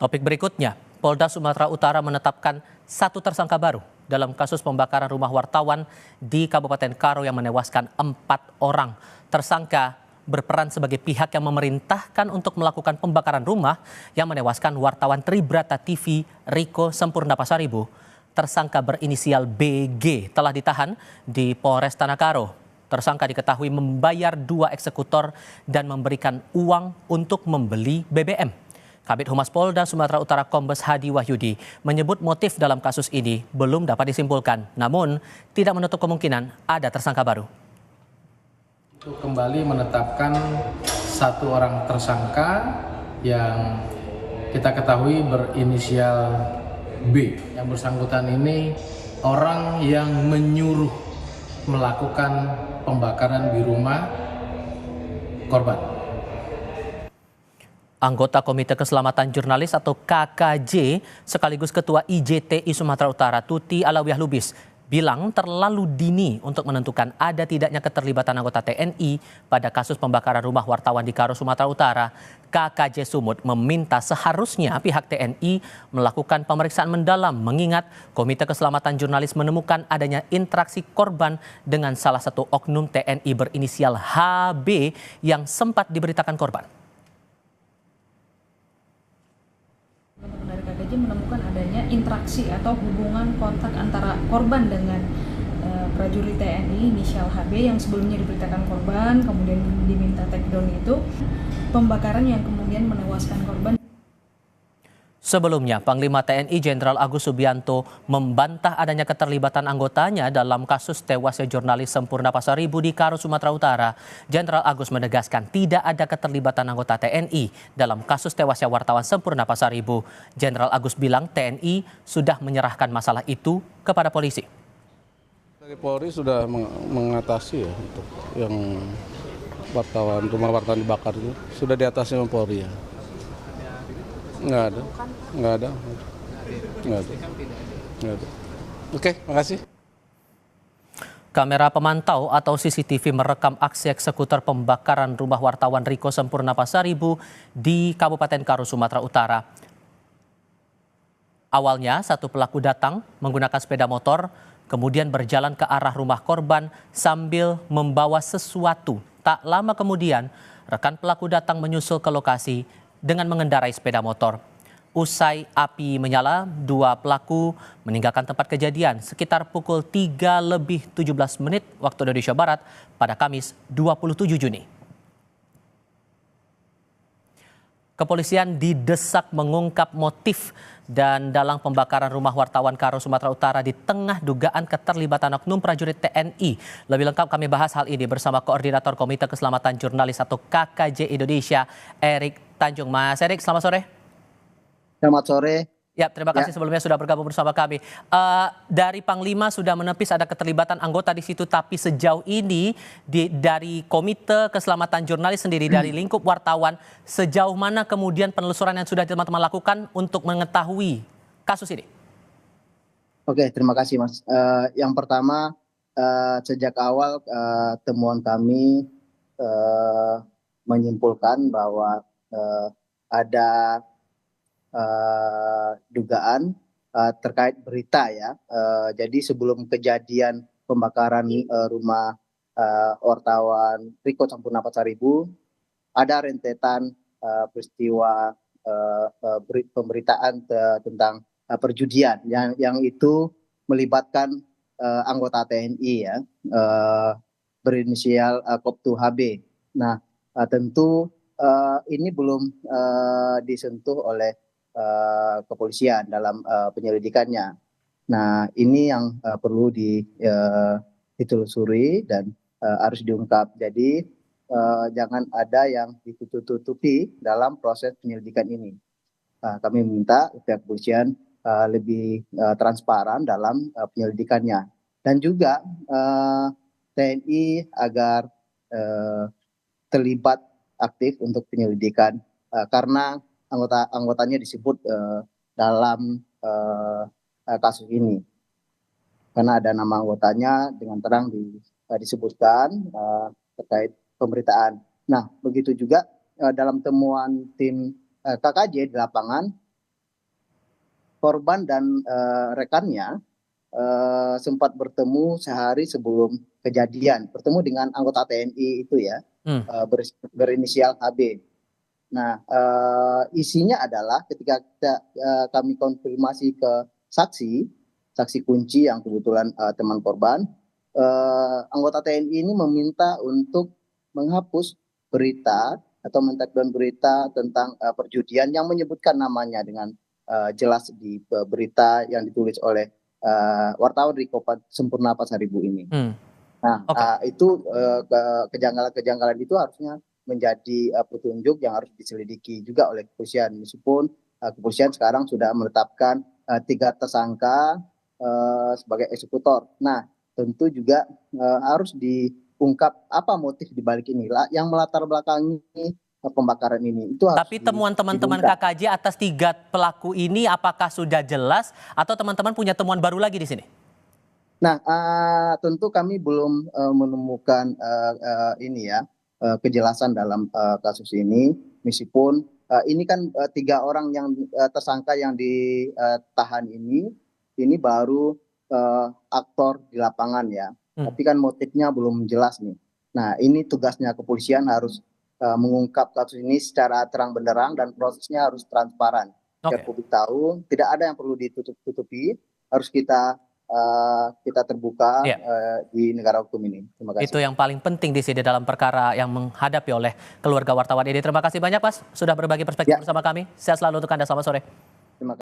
Topik berikutnya, Polda Sumatera Utara menetapkan satu tersangka baru dalam kasus pembakaran rumah wartawan di Kabupaten Karo yang menewaskan 4 orang. Tersangka berperan sebagai pihak yang memerintahkan untuk melakukan pembakaran rumah yang menewaskan wartawan Tribrata TV Riko Sempurna Pasaribu. Tersangka berinisial BG telah ditahan di Polres Tanah Karo. Tersangka diketahui membayar 2 eksekutor dan memberikan uang untuk membeli BBM. Kabid Humas Polda Sumatera Utara Kombes Hadi Wahyudi menyebut motif dalam kasus ini belum dapat disimpulkan, namun tidak menutup kemungkinan ada tersangka baru. Untuk kembali menetapkan satu orang tersangka yang kita ketahui berinisial B. Yang bersangkutan ini orang yang menyuruh melakukan pembakaran di rumah korban. Anggota Komite Keselamatan Jurnalis atau KKJ sekaligus Ketua IJTI Sumatera Utara Tuti Alawiyah Lubis bilang terlalu dini untuk menentukan ada tidaknya keterlibatan anggota TNI pada kasus pembakaran rumah wartawan di Karo, Sumatera Utara. KKJ Sumut meminta seharusnya pihak TNI melakukan pemeriksaan mendalam mengingat Komite Keselamatan Jurnalis menemukan adanya interaksi korban dengan salah satu oknum TNI berinisial HB yang sempat diberitakan korban. Dari KKJ menemukan adanya interaksi atau hubungan kontak antara korban dengan prajurit TNI inisial HB yang sebelumnya diberitakan korban, kemudian diminta take down itu pembakaran yang kemudian menewaskan korban. Sebelumnya, Panglima TNI Jenderal Agus Subianto membantah adanya keterlibatan anggotanya dalam kasus tewasnya jurnalis Sempurna Pasaribu di Karo, Sumatera Utara. Jenderal Agus menegaskan tidak ada keterlibatan anggota TNI dalam kasus tewasnya wartawan Sempurna Pasaribu. Jenderal Agus bilang TNI sudah menyerahkan masalah itu kepada polisi. Dari Polri sudah mengatasi ya untuk yang rumah wartawan dibakar itu sudah diatasi sama Polri ya. Nggak ada. Oke, makasih. Kamera pemantau atau CCTV merekam aksi eksekutor pembakaran rumah wartawan Riko Sempurna Pasaribu di Kabupaten Karo, Sumatera Utara. Awalnya, satu pelaku datang menggunakan sepeda motor, kemudian berjalan ke arah rumah korban sambil membawa sesuatu. Tak lama kemudian, rekan pelaku datang menyusul ke lokasi dengan mengendarai sepeda motor. Usai api menyala, 2 pelaku meninggalkan tempat kejadian sekitar pukul 3:17 waktu Indonesia Barat pada Kamis 27 Juni. Kepolisian didesak mengungkap motif dan dalang pembakaran rumah wartawan Karo, Sumatera Utara di tengah dugaan keterlibatan oknum prajurit TNI. Lebih lengkap kami bahas hal ini bersama Koordinator Komite Keselamatan Jurnalis atau KKJ Indonesia, Erik Tanjung. Mas Erik, selamat sore. Selamat sore. Ya, terima kasih sebelumnya sudah bergabung bersama kami. Dari Panglima sudah menepis ada keterlibatan anggota di situ, tapi sejauh ini dari Komite Keselamatan Jurnalis sendiri, dari lingkup wartawan, sejauh mana kemudian penelusuran yang sudah teman-teman lakukan untuk mengetahui kasus ini? Oke, terima kasih Mas. Yang pertama, sejak awal temuan kami menyimpulkan bahwa ada dugaan terkait berita ya. Jadi sebelum kejadian pembakaran rumah wartawan Riko Sempurna Pasaribu, ada rentetan peristiwa pemberitaan tentang perjudian yang itu melibatkan anggota TNI ya, berinisial Koptu HB. Nah, tentu ini belum disentuh oleh kepolisian dalam penyelidikannya. Nah, ini yang perlu ditelusuri dan harus diungkap. Jadi jangan ada yang ditutup-tutupi dalam proses penyelidikan ini. Kami meminta pihak kepolisian lebih transparan dalam penyelidikannya, dan juga TNI agar terlibat aktif untuk penyelidikan karena anggotanya disebut dalam kasus ini, karena ada nama anggotanya dengan terang disebutkan terkait pemberitaan. Nah, begitu juga dalam temuan tim KKJ di lapangan, korban dan rekannya sempat bertemu sehari sebelum kejadian, bertemu dengan anggota TNI itu ya, berinisial HB. Nah, isinya adalah ketika kami konfirmasi ke saksi kunci yang kebetulan teman korban, anggota TNI ini meminta untuk menghapus berita atau men-take-down berita tentang perjudian yang menyebutkan namanya dengan jelas di berita yang ditulis oleh wartawan di Kopat Sempurna Pasaribu ini. Nah, itu kejanggalan-kejanggalan itu harusnya menjadi petunjuk yang harus diselidiki juga oleh kepolisian. Meskipun kepolisian sekarang sudah menetapkan 3 tersangka sebagai eksekutor. Nah, tentu juga harus diungkap apa motif dibalik ini, yang melatar belakangi pembakaran ini. Itu harus Tapi temuan teman-teman KKJ atas 3 pelaku ini apakah sudah jelas atau teman-teman punya temuan baru lagi di sini? Nah, tentu kami belum menemukan kejelasan dalam kasus ini, meskipun ini kan 3 orang yang tersangka yang ditahan ini baru aktor di lapangan ya, tapi kan motifnya belum jelas nih. Nah, ini tugasnya kepolisian harus mengungkap kasus ini secara terang benderang dan prosesnya harus transparan. Biar publik tahu, tidak ada yang perlu ditutup-tutupi, harus kita terbuka di negara hukum ini. Terima kasih. Itu yang paling penting di sini dalam perkara yang menghadapi oleh keluarga wartawan ini. Terima kasih banyak Mas sudah berbagi perspektif bersama kami. Sehat selalu untuk Anda, selamat sore.